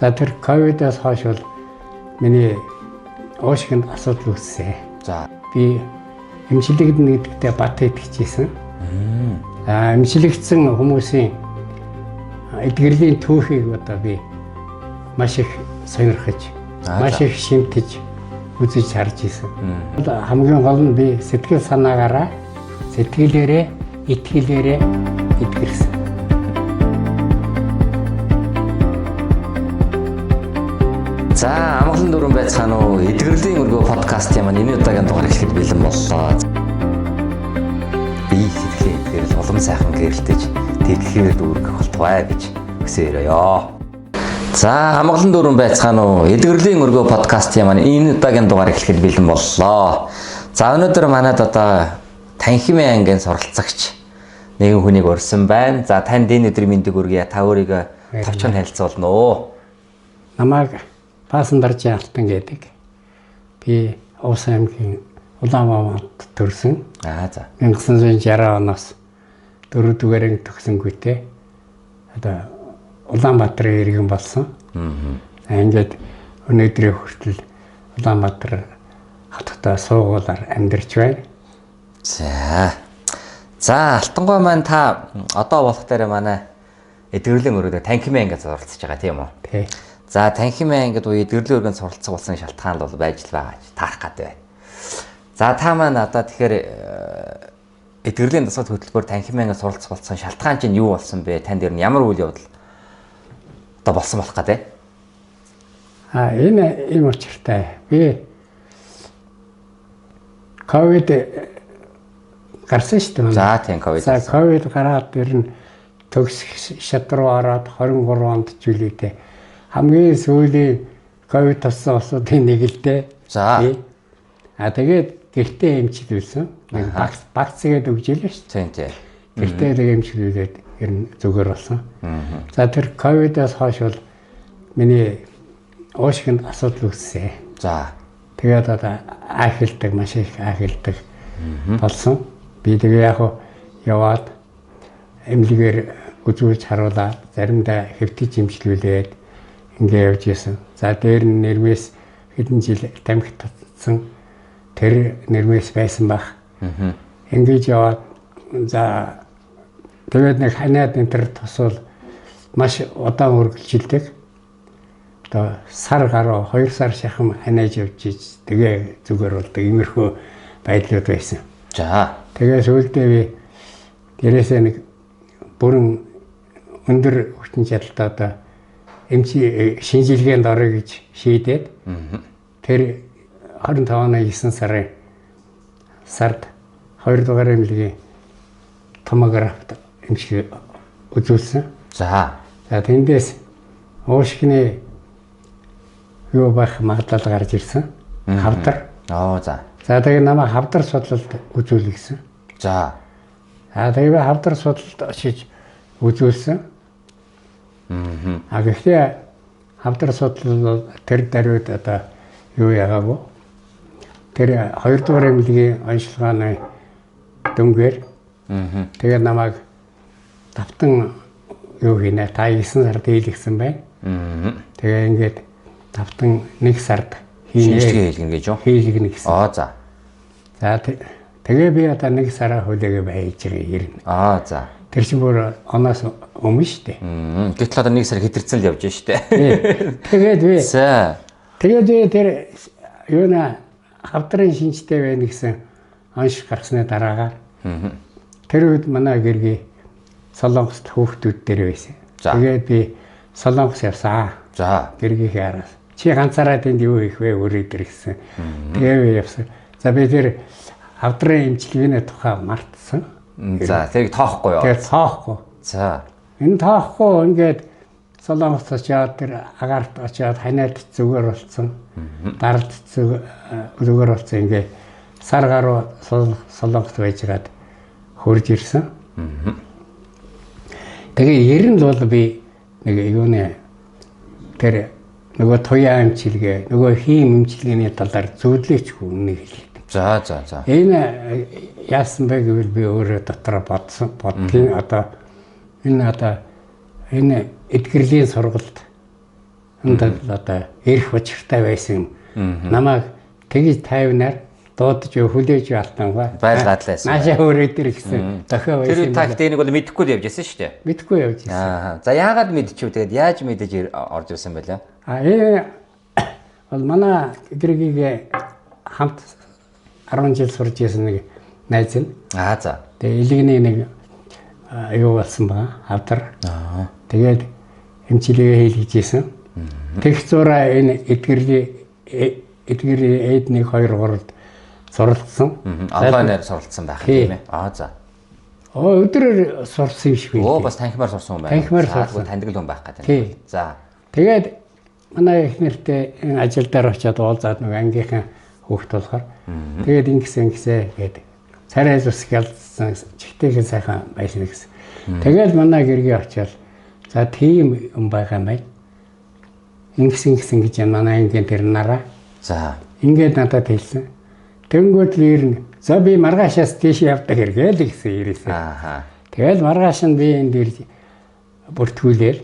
За тэр ковидоос хойш бол миний уушгинд асуудал үүссэн. За. Би эмчилэгд нэгдэгтээ бат итгэжсэн. Эмчилэгдсэн хүмүүсийн эдгэрлийн түүхийг одоо би маш их сонирхож, маш их шимтэж үзэж харж ирсэн. Хамгийн гол нь би сэтгэл санаагаараа, сэтгэлээрээ, итгэлээрээ итгэрсэн. За, амгалан дөрвөн байцгаана уу? Эдгэрлийн өргөө подкастын маань энэ удаагийн дугаар эхлэхэд бэлэн боллоо. Би сэтгэлийн эдгэрэл улам сайхан гэрэлтэж тэтгэхээр дүүргэх болтугай гэж хүсээрээ. За, амгалан дөрвөн байцгаана уу? Эдгэрлийн өргөө подкастын маань энэ удаагийн дугаар эхлэхэд бэлэн боллоо. За, өнөөдөр манайд одоо танхимын ангийн суралцагч нэгэн хүнийг урьсан байна. За, танд энэ өдрийн мэндийг өргөе. Та өөрийгөө товчхон танилцуулна уу? Намайг Пасандаржийн Алтан гэдэг. Би Увс аймгийн Улаанбаатарт төрсөн. За. 1960 оноос 4 дугаарыг төгсөнгүүтээ одоо Улаанбаатарын иргэн болсон. Ингээд өнөөдрийн хүртэл Улаанбаатар хоттой суугуулаар амьдарч байна. За, Алтангой маань та одоо болох дээр манай эдгэрлийн өрөөдөө танхимын ангид суралцж байгаа тийм үү? Тий. За, танхимын ангид уу эдгэрлийн өргөнд суралцах болсон шалтгаан бол байж л байгаа гэж таарах гэдэг байна. За, та маань одоо тэгэхээр эдгэрлийн дасгал хөтөлбөр танхимын ангид суралцах болсон шалтгаан чинь юу болсон бэ? Танд ер нь ямар үйл явдал одоо болсон болох гэдэг? Энэ юм учиртай. Би ковид гарсан шүү дээ. За, тийм ковид. За, ковид гараад ер нь төгсөх шат руу ороод 23 онд жилүүдээ хамгийн сүүлийн ковид туссан улсуудын нэг л дээ. За. Тэгээд гэртээ эмчилүүлсэн. Багц гээд өгж илээ шүү Тийм. дээ. Гэртээ нэг эмчилүүлээд ер нь зүгээр болсон. За, тэр ковидоос хойш бол миний уушгинд асуудал үүссэн. За. Тэгээд одоо аахилдаг, маш их аахилдаг болсон. Би тэгээ яг яваад эмнэлгээр үзүүлж харуулаад заримдаа хэвтэж эмчилүүлээд ингээ явж исэн. За, дээр нь нэрмээс хэдэн жил тамхи татсан тэр нэрмээс байсан баг. Ингэж яваад за тэгээд нэг ханаад энэ төр тусвал маш удаан үргэлжилдэг. Одоо сар гаруй 2 сар шахам ханаж явж иж тэгээ зүгээр болдог иймэрхүү байдлууд байсан. За. Тэгээ сүүлдээ би дээрээсээ нэг бүрэн өндөр хүчин чадалтай одоо шинжилгээнд орё гэж шийдээд тэр 25 оны 9 сард 2 дугаар эмнэлгийн томографт эмчилгээ үзүүлсэн. За. За, тэндээс уушгины юу байх магадлал гарч ирсэн. Хавдар. За. За, тэгээ намайг хавдар судлалд үзүүлэх гэсэн. За. Тэгээ хавдар судлалд очиж үзүүлсэн. Гэхдээ хавдар судлал тэр даруйд одоо юу яагаагүй. Тэр 2 дугаар эмнэлгийн онцлогооны дүнгээр тэгээ намайг давтан юу хийнэ та 9 сард дийлгсэн байна. Тэгээ ингээд давтан 1 сард шинжилгээ хийлгэнэ гэж юу? Хийлгэнэ гэсэн. За. За, тэгээ би одоо 1 сараа хүлээгээ байж байгаа ирнэ. За. Тэр чинь бүр оноос өмнө шүү дээ. Гэтэл одоо 1 сар хэтэрцэн л явж шүү дээ. Тэгээд би. За. Тэгээд би тэр юуна хавдрын шинжтэй байна гэсэн онш гаргасны дараагаар тэр үед манай гэргийн Солонгост хүүхдүүд дээр байсан. Тэгээд би Солонгос явсан. За. Гэргийнхээ араас. Чи ганцаараа тэнд юу хийх вэ өрөөдөр гэсэн. Тэгээ би явсан. За, би тэр хавдрын эмчилгээний тухай мартсан. За, тэрийг тоохгүй юу? Тэгээд тоохгүй. За. Энэ тоохгүй ингээд Солонгост очиад тэр агаарт очиад ханаад зүгээр болсон. Даралт зүгээр болсон ингээд сар гаруй Солонгост байжгаад хурж ирсэн. Тэгээ ер нь бол би нэг юуны тэр нөгөө туяа эмчилгээ, нөгөө хийм эмчилгээний талаар зөвлөж хүнийг хэлээ. За. Энэ яасан бэ гэвэл би өөрөө дотор бодгийн одоо энэ эдгэрлийн сургалт одоо эрх учиртай байсан юм. Намайг тэгж тайвнаар дуудаж хүлээж алтангаа. Байлгаалаас. Наашаа өөрөө дээр гэсэн дохио байсан. Тэр тактикийг бол мэдэхгүй л явж байсан шүү дээ. Мэдхгүй явж байсан. За яагаад мэдчихв тэгээд яаж мэдэж орж ирсэн бэ лээ? Бол манай гэргийг хамт 10 жил сурж ирсэн нэг найз нь. За. Тэгээ илэгний нэг юу болсон байгаа. Авдар. Тэгээд эмчилгээ хийлгэж ирсэн. Тех зураа энэ эдгэрийн эд 1 2 3-д суралцсан. Онлайнаар суралцсан байх тийм ээ. За. Өдрөөр сурсан юм шиг үү. Бас танхимаар сурсан юм байна. Танхимаар сурсан. Таньдаг хүн байх гэдэг. За. Тэгээд манай их нэртэй энэ ажил дээр очиад уулзаад нэг ангийнхан хүүхд болохоор тэгээд ингэсэн гэдэг. Царай зүс ялцсан чихтэйхэн сайхан байсан гэсэн. Тэгээд манай гэргээ очиад за тийм юм байгаа юм байна. Ингэсэн гэж манай ангийн тэр нараа. За. Ингээд надад хэлсэн. Тэнгүүд ирнэ. За би маргаашаас тийш явдаг хэрэгэл гэсэн ирээсээ. Тэгэл маргааш нь би энэ дээр бүртгүүлээл.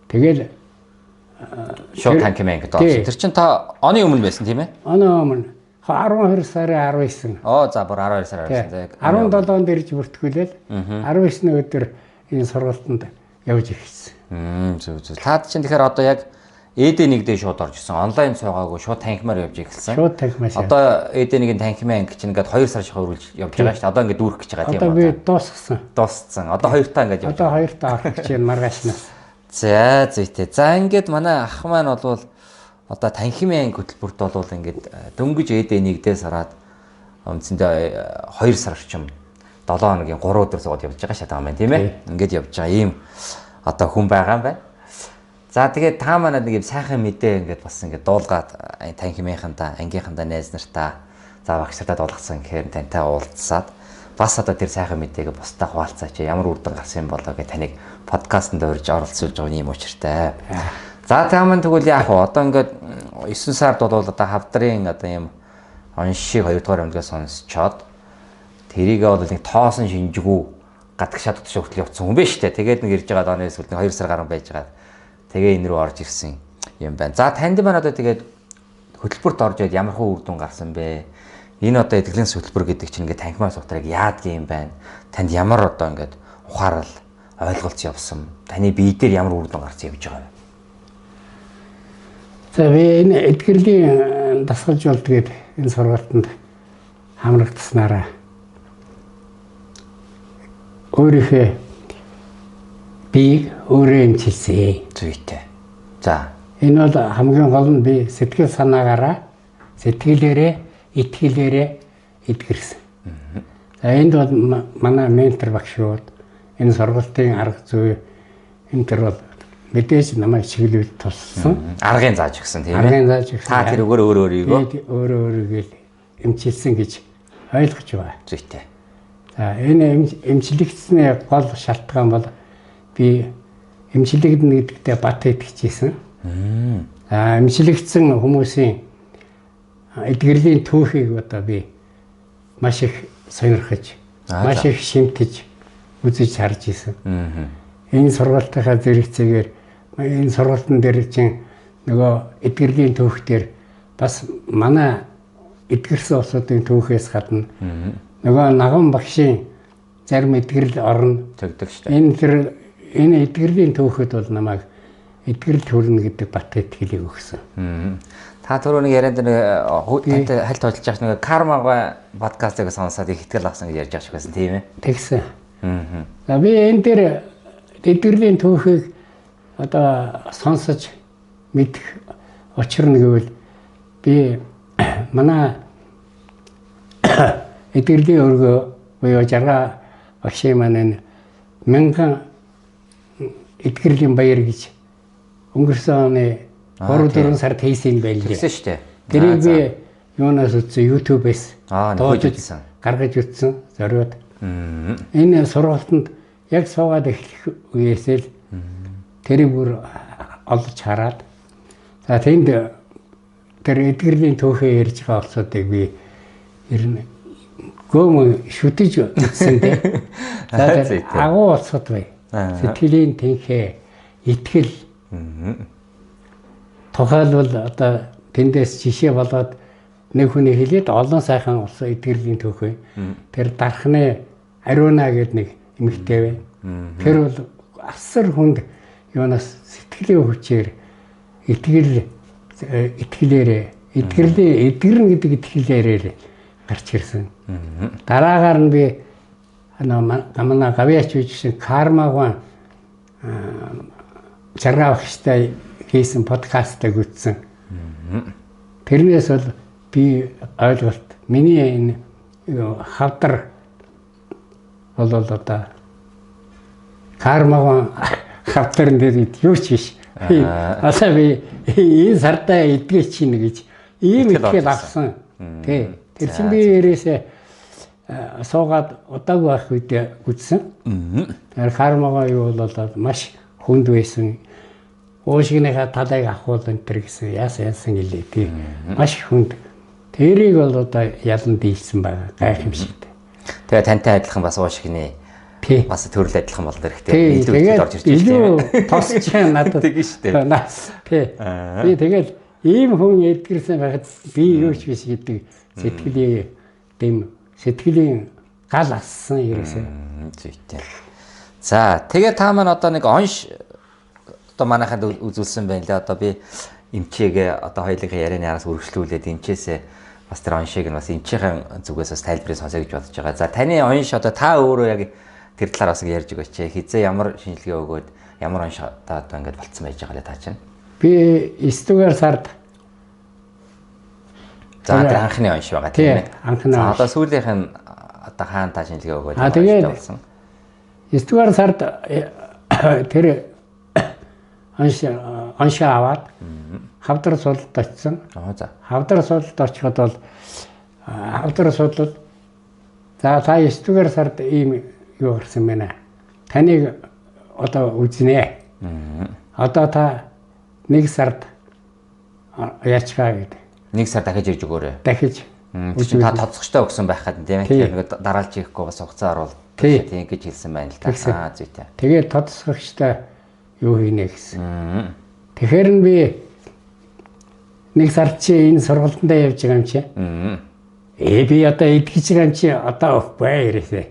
Тэгэл шууд танкимэн гэдэг байна. Тэр чинь та оны өмнө байсан тийм ээ? Оны өмнө 12 сарын 19. За бүр 12 сарын 19. 17-нд ирж бүртгүүлээл 19-ний өдөр энэ сургалтанд явж ирсэн. Зөв. Таад чинь тэгэхээр одоо яг ЭД1 дээр шууд орж ирсэн. Онлайн цугаагүй шууд танхимаар явж ирсэн. Шууд танхимаас. Одоо ЭД1-ийн танхимын анги чинь ингээд 2 сар шахуулж явж байгаа шүү дээ. Одоо ингээд дүүрэх гэж байгаа тийм үү? Одоо би дуусгасан. Дууссан. Одоо 2 таа ингээд явж. Одоо 2 таа орох гэж байна маргаашнаас. За зүйтэй. За ингээд манай ах маань бол одоо танхимын анги хөтөлбөрт бол ингээд дөнгөж ЭД1 дээс хараад үндсэндээ 2 сар орчим 7 хоногийн 3 өдөр суугаад явж байгаа шатаа юм байна тийм ээ. Ингээд явж байгаа ийм одоо хүн байгаа юм байна. За тэгээд та манад нэг юм сайхан мэдээ ингээд бас ингээд дуулгаад танхимынхантаа, ангийнхантаа найз нартаа, за багш нартаа дуулгасан гэхээр тантай уулзсаад бас одоо тэр сайхан мэдээг бусдаа хуваалцаач. Ямар үр дүн гарсан юм болоо гэж таныг подкастэнд урьж оролцуулж байгаа юм учиртай. За та маань тэгвэл яах вэ? Одоо ингээд 9 сард бол одоо хавдрын одоо юм оншиг 2 дугаар амдгаа сонсчоод тэрийгээ бол нэг тоосон шинжгүй гадагшаад тушаа хүртэл явцсан хүн биш үү? Тэгээд нэг ирж байгаа дооны эсвэл 2 сар гарсан байж байгаа. Тэгээ энэ рүү орж ирсэн юм байна. За танд маань одоо тэгээд хөтөлбөрт орж ирээд ямар хөө үр дүн гарсан бэ? Энэ одоо эдгэлэн хөтөлбөр гэдэг чинь ингээд танхимаар сухтрыг яадаг юм байна? Танд ямар одоо ингээд ухаарал ойлголц явсан? Таны бие дээр ямар үр дүн гарсан явж байгаа вэ? За би энэ эдгэрлийн дасгалжуулалт гэдэг энэ сургалтанд хамрагдсанараа өөрийнхөө биеийг өөрөө эмчилсэн. Зүйтэй. За. Энэ бол хамгийн гол нь би сэтгэл санаагаараа, сэтгэлээрээ, итгэлээрээ эдгэрсэн. За энд бол манай ментор багшууд, энэ сургалтын арга зүй, энэ төр бол мэдээж намайг чиглүүлж туссан. Аргын зааж өгсөн тийм ээ. Аргын зааж өгсөн. Та тэр өөрийгөө өөрийгөө эмчилсэн гэж ойлгож байгаа. Зүйтэй. За энэ эмчлэгдсэний гол шалтгаан бол би эмчилэгдэнэ гэдэгтээ бат итгэжсэн. Эмчилэгдсэн хүмүүсийн эдгэрлийн түүхийг одоо би маш их сонирхож, маш их шимтэж үзэж харж исэн. Энэ сургалтынхаа зэрэгцээгээр энэ сургалтын дээр чинь нөгөө эдгэрлийн түүх дээр бас манай эдгэрсэн улсуудын түүхээс гадна нөгөө наган багшийн зарим эдгэрэл орно. Тэгдэг шүү дээ. Энэ эдгэрлийн түүхэд бол намайг эдгэрэл төрнө гэдэг бат итгэлийг өгсөн. Та түрүүний ярианд тантай хальт ажиллаж байгаа нэг кармага подкастыг сонсоод их итгэл авсан гэж ярьж байгаа шиг байсан тийм ээ. Тэгсэн. За би энэ дээр эдгэрлийн түүхийг одоо сонсож мэдэх учир нь гэвэл би манай эдгэрлийн өргөө буюу жарга багшийн маань 1000 эдгэрлийн баяр гэж өнгөрсөн оны 3-4 сард хийсэн байлээ. Тэгсэн шүү дээ. Тэрийг би юунаас үзсэн, YouTube-ээс дуудсан, гаргаж ütсэн зориуд. Энэ сургалтанд яг суугаад эхлэх үеэсээ л тэрийг бүр олж хараад за тэнд тэр эдгэрлийн түүхээ ярьж байгаа улсуудыг би ернэ гөөм шүтэж ütсэн дээ. За агуу улсууд бай. Сэтгэлийн тэнхээ, итгэл тухайлбал одоо тэндээс жишээ болоод нэг хүний хэлээд олон сайхан улсын эдгэрлийн төхөө. Тэр дархны Ариуна гэдэг нэг эмэгтэй байна. Тэр бол асар хүнд юунаас сэтгэлийн хүчээр эдгэрнэ гэдэг итгэлээрээ гарч ирсэн. Дараагаар нь би манай гавьяач үжигсэн кармагаа жаргах хэвээр хийсэн подкастыг үзсэн. Тэрнээс бол би ойлголт миний энэ хавдар бол одоо кармагаа хавдар дээр юу ч биш. Одоо би энэ сартаа эдгэж чинь гэж ийм итгэл авсан. Тий. Тэр чинь би ерөөсөө суугаад удаагүй байх үед үзсэн. Тэр кармагаа юу болоод маш хүнд байсан. Уушгийнхаа талыг авах энэ төр гэсэн яасан гэлээ тий. Маш хүнд. Тэрийг бол одоо ялан дийлсэн байгаа. Гайхамшигтай. Тэгээ тантай адилхан бас уушгины тий. Бас төрөл адилхан болдог хэрэгтэй. Илүү орж ирж байна. Тосч надад тэгэн шүү дээ. Тий. Би тэгэл ийм хүн эдгэрсэн байхад би юу ч биш гэдэг сэтгэлийн гал ассан ерөөсөө. Зүйтэй. За тэгээ та маань одоо нэг онш одоо манайхад үзүүлсэн байна лээ. Одоо би эмчээгээ одоо хоёулынхаа ярианы араас үргэлжлүүлээд эмчээсээ бас тэр оншийг нь бас эмчийн зүгээс бас тайлбарыг сонсоё гэж бодож байгаа. За таны онш одоо та өөрөө яг тэр талаар бас ярьж өгөөч. Хизээ ямар шинжилгээ өгөөд ямар онш одоо ингэж болцсон байж байгаа лээ та чинь. Би 9 дугаар сард за тэр анхны онш байгаа тийм ээ. Анхны. Одоо сүүлийнх нь одоо хаана та шинжилгээ өгөөд болсон. 9 дугаар сард тэр онш аваад хавдар суулд очсон. За. Хавдар суулд очиход бол хавдар суулд за та 9 дугаар сард ийм юу гарсан байна. Таныг одоо үзнэ. Одоо та 1 сард яачгаа гэдэг. 1 сар дахиж ирж өгөөрэй. Дахиж. Та тоцгочтой өгсөн байх гэдэг тийм ээ. Нэг дараалж ирэхгүй бас хугацаа оруулаад тийм гэж хэлсэн байна л та. Зүйтэй. Тэгээд тоцгогчтой юу хийнэ гэсэн. Тэгэхээр нь би 1 сар чи энэ сургалтандаа явж байгаа юм чи. Би одоо эдгэж байгаа юм чи одоо өгөхгүй ирээсэ.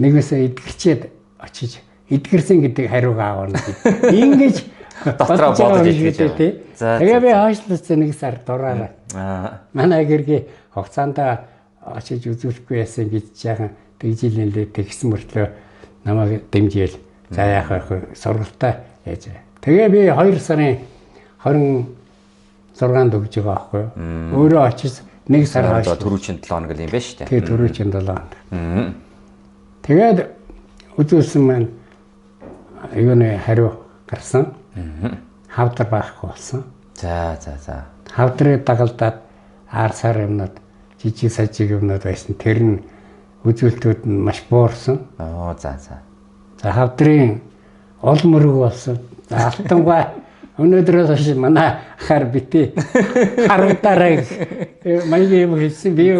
Нэгээс эдгэрчээд очиж эдгэрсэн гэдэг хариугаа авах нь. Ингэж дотроо бодож итгэж байгаа. Тэгээ би хаашлуулсан 1 сар дураараа. Манай гэргийн хугацаанд очиж үзүүлэхгүй яасан гэж жаахан тэгжилэнлээ тэгсэн мөртлөө намайг дэмжээл. За яах вэ? Сургалтаа яаж. Тэгээ би 2 сарын 26-нд өгж байгаа байхгүй юу? Өөрөө очиж 1 сар хойш түрүүчийн 7 хоног юм байна шүү дээ. Тэгээ түрүүчийн 7 хоног. Тэгээд үзүүлсэн маань юуны хариу гарсан. Хавдар байхгүй болсон. За. Хавдрыг дагалдаад сар юмнууд жижиг сажиг юмнууд байсан. Тэр нь үзүүлэлтүүд нь маш буурсан. За. За хавдрын ол мөрөг болсон. За алтангай өнөөдрөөс хойш манай ахаар битээ харагдаарай маягийн юм хэлсэн. Би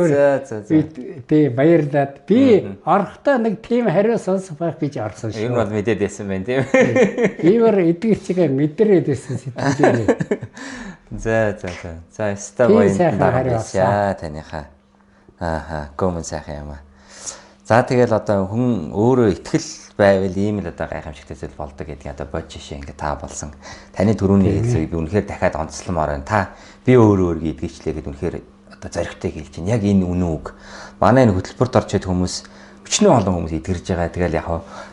тий баярлаад би орохдоо нэг тийм хариу сонсох байх гэж орсон шүү. Энэ бол мэдээд байсан байна тийм. Иймэр эдгэрчгээ мэдрээд байсан сэтгэлээ. За ста баян дараалаа таныхаа. Гомон сайхан юм аа. За тэгэл одоо хүн өөрөө итгэл байвал ийм л одоо гайхамшигтай зүйл болдог гэдгийг одоо бодож шээ ингээ та болсон. Таны төрөний хэлцгийг би үнэхээр дахиад онцломоор байна. Та би өөрөө идгээчлээ гэдэг үнэхээр одоо зоригтой хэлж чинь. Яг энэ үнэн үг. Манай энэ хөтөлбөрт орчод хүмүүс өчнөө олон хүмүүс эдгэрж байгаа. Тэгэл яг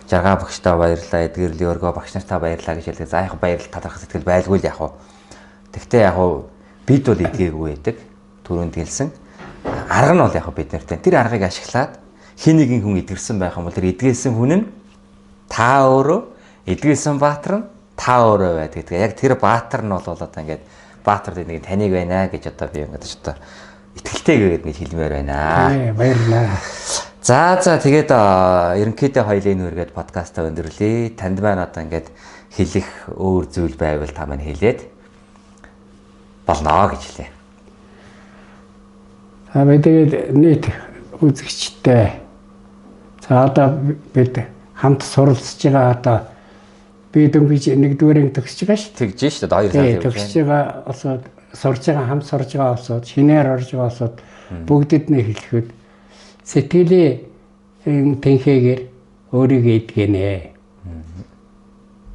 жаргаа багштаа баярлалаа, эдгэрлийн өргөө багш нартаа баярлалаа гэж хэлдэг. За яг баярлал талархах сэтгэл байлгүй л яг. Тэгтээ яг бид бол эдгээгүй байдаг. Төрөнд хэлсэн. Арга нь бол яг бид нартай. Тэр аргыг ашиглаад хин нэгэн хүн эдгэрсэн байх юм бол тэр эдгээсэн хүн нь та өөрөө эдгээсэн баатар нь та өөрөө байдаг. Тэгээ яг тэр баатар нь бол одоо ингээд баатар нэг таныг байна гэж одоо би ингээд одоо итгэлтэйгээд нэг хэлмээр байна. Баярлалаа. За тэгээд ерөнхийдөө хоёлын үргээд подкастаа өндөрлөе. Танд маань одоо ингээд хэлэх өөр зүйл байвал та маань хэлээд болно гэж хэлээ. Тэгээд нийт үзэгчтэй. За одоо бид хамт суралцж байгаа одоо би дөнгөж нэгдүгээр төгсөж байгаа шүү. Тэгж шүү дээ 2 сар төгсөж байгаа олсод сурж байгаа хамт сурж байгаа олсод шинээр орж байгаа олсод бүгдэд нь хэлэхэд сэтгэлийн тэнхээгээр өөрийгөө эдгэнэ.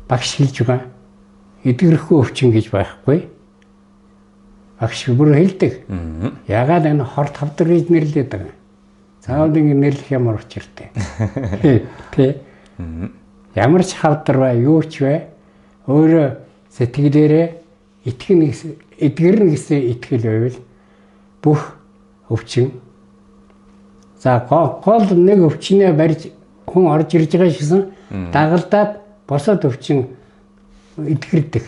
Багш хэлж байгаа. Эдгэрхгүй өвчин гэж байхгүй. Багш бүр хэлдэг. Ягаад энэ хорт хавдар гэж нэрлэдэг байгаа. Заавал ингэ нэрлэх ямар учиртай. Тэ. Ямар ч хавдар ба юу ч вэ өөрөө сэтгэлээрээ эдгэрнэ гэсэн итгэл байвал бүх өвчин за гол нэг өвчнээ барьж хүн орж ирж байгаа шигсэн дагалдаад босоод өвчин эдгэрдэг.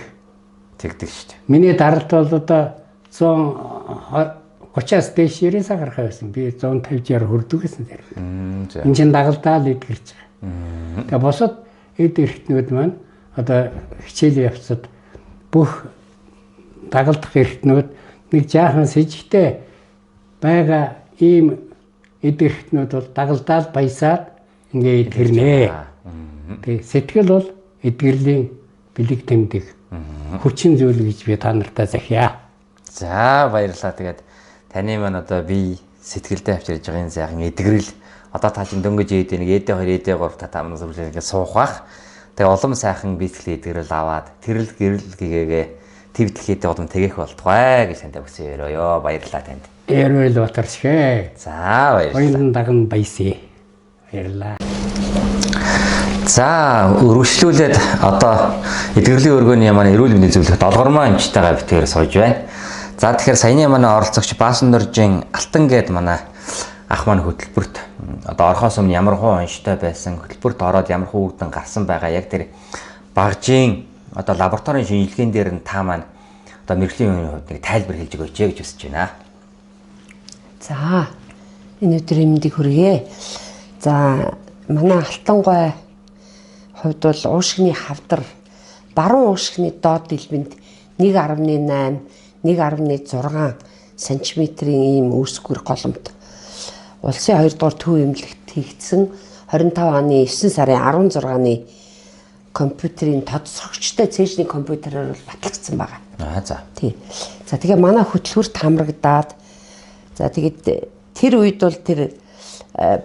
Тэгдэг шүү дээ. Миний даралт бол одоо 130-аас дээш 90 гарах байсан. Би 150-60 хүрдэг гэсэн зэрэг. Энэ чинь дагалдаал эдгэрч байгаа. Тэгээ босоод эд эрхтнүүд маань одоо хичээл явцад бүх дагалдах эрхтнүүд нэг жаахан с ิจ гтэй байгаа ийм эд эрхтнүүд бол дагалдаал баясаад ингээд тэрнэ. Тэгээ сэтгэл бол эдгэрлийн бэлэг тэмдэг хүчин зүйл гэж би та нартай захиа. За баярлалаа. Тэгээд таны маань одоо би сэтгэлдээ авчирж байгаа энэ сайхан эдгэрэл одоо та чинь дөнгөж ээд нэг ээд 2 ээд 3 та тамнаас үржигээ суух бах. Тэгээ улам сайхан бичлэг эдгэрэл аваад тэрэл гэрэл гэгээгээ твдэхэд улам тэгээх болтугай гэж танд өгсөн ёо. Баярлалаа танд. Эрвэл батаршгэ. За баярлалаа. Хоёрын даган баясэ. Баярлалаа. За өргөжлүүлээд одоо эдгэрлийн өргөний маань эрүүл мэндийн зөвлөх долгормоо эмчтэйгээ битээр сууж байна. За тэгэхээр саяны манай оролцогч Баасан Доржийн Алтан гээд манай ах маань хөтөлбөрт одоо орхоос өмнө ямар хуу онцтой байсан хөтөлбөрт ороод ямар хуу үрдэн гарсан байгаа яг тэр багжийн одоо лабораторийн шинжилгээнд дээр нь та маань одоо мэрэгжлийн үеийн хувьд нэг тайлбар хэлж өгөөч гэж хүсэж байна. За энэ өдрийн мэндийг хүргэе. За манай Алтан гой хувьд бол уушгины хавдар баруун уушгины доод дэлбэнд 1.8 1.6 см-ийн ийм үүсгэр голомт улсын 2 дугаар төв эмнэлэгт хийгдсэн 25 оны 9 сарын 16-ны компьютерийн тодорхойлогчтой цээжний компьютероор батлагдсан байгаа. За. Тий. За тэгээ манай хөтөлбөрт хамрагдаад за тэгээд тэр үед бол тэр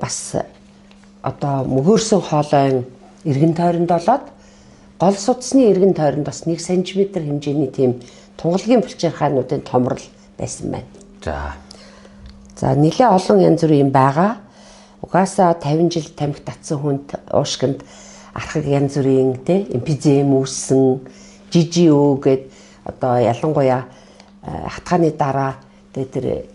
бас одоо мөгөөрсөн хоолойн эргэн тойронд болоод гол судасны эргэн тойронд бас 1 см хэмжээний тийм тунгалгийн булчирхаануудын томрол байсан байна. За. За нэлээ олон янз бүрийн байгаа. Угаасаа 50 жил тамхи татсан хүнд уушгинд архаг янз бүрийн эмфизем үүссэн, жижиөө гэд одоо ялангуяа хатгааны дараа тэр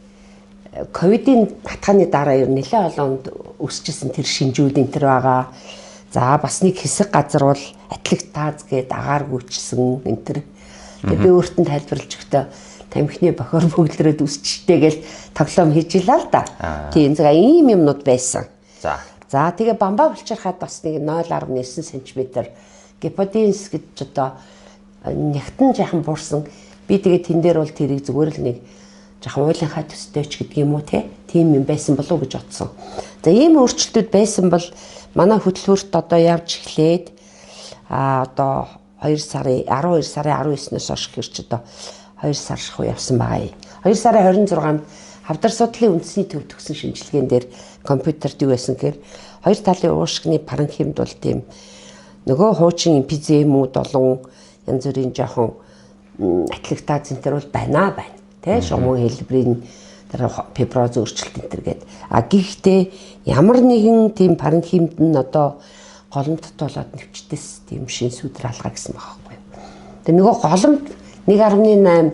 ковидын хатгааны дараа ер нь нэлээ олонд өсчихсэн тэр шинжүүдийн тэр байгаа. За бас нэг хэсэг газар бол атлект тааз гээд агаар гүйчсэн энэ тэр. Тэгээ би өөртөө тайлбарлаж өгтөө тамхины бохор бөглөрөөд үсчтэй гэж тоглоом хийж илаа л да. Тийм зга ийм юмнууд байсан. За. За тэгээ бамбаа булчирхаад бас нэг 0.9 см геподинс гэж одоо нягтан жаахан буурсан. Би тэгээ тэн дээр бол тэрийг зүгээр л нэг жаахан уйлынхаа төстэйч гэдэг юм уу тийм юм байсан болов уу гэж бодсон. За ийм өөрчлөлтүүд байсан бол манай хөтөлбөрт одоо явж эхлээд одоо 12 сарын 19-ноос хойш гэрч одоо 2 сар шахуу явсан байгаа. 2 сарын 26-нд хавдар судлалын үндэсний төв төгсөн шинжилгээнд дээр компьютерт юу байсан гэхээр хоёр талын уушгины паренхимд бол тийм нөгөө хуучин эмфиземүүд болон янз бүрийн жоохон атлектаз центр бол байна. Тэ шумуу хэлбэрийн тэр фиброз өөрчлөлт энэ төргээд гэхдээ ямар нэгэн тийм паренхимд нь одоо голомтд болоод нэвчтэйс тийм шин сүдэр алгаа гэсэн байгаа байхгүй. Тэгээ нөгөө голомт 1.8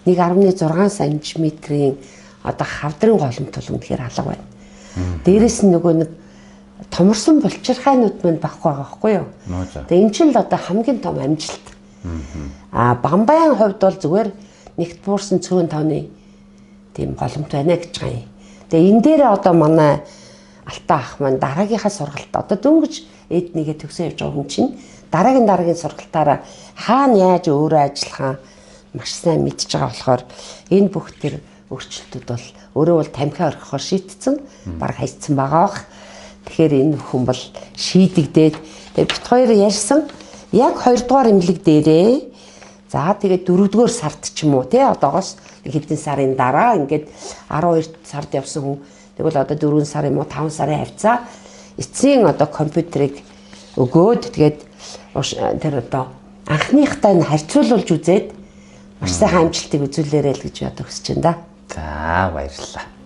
1.6 см-ийн одоо хавдрын голомт бол үнэхээр алга байна. Дээрээс нь нөгөө нэг томорсон булчирхаанууд мань багхгүй байгаа байхгүй юу? Тэгээ энэ чинь л одоо хамгийн том амжилт. Бамбайн хувьд бол зүгээр нэгт буурсан цөөн тооны тийм голомт байна гэж байгаа юм. Тэгээ энэ дээр одоо манай Алтан ах маань дараагийнхаа сургалт одоо дөнгөж эд нэгэ төгсөө явж байгаа хүн чинь дараагийн сургалтаараа хаана яаж өөрөө ажиллахаа маш сайн мэдж байгаа болохоор энэ бүх тэр өөрчлөлтүүд бол өөрөө бол тамхи орхихоор шийдсэн баг хайцсан байгаа бах. Тэгэхээр энэ хүн бол шийдэгдээд тэгээ бит хоёр ярьсан Яг 2 дугаар эмнэлэг дээрээ за тэгээд 4 дугаар сард ч юм уу тий одоогоос хэдэн сарын дараа ингээд 12 сард явсан хүн тэгвэл одоо 4 сар юм уу 5 сарын хавцаа эцсийн одоо компьютерыг өгөөд тэгээд тэр одоо анхныхтай нь харьцуулуулж үзээд маш сайхан амжилтыг үзүүлээрэй л гэж бодож хүсэж байна да. За баярлалаа.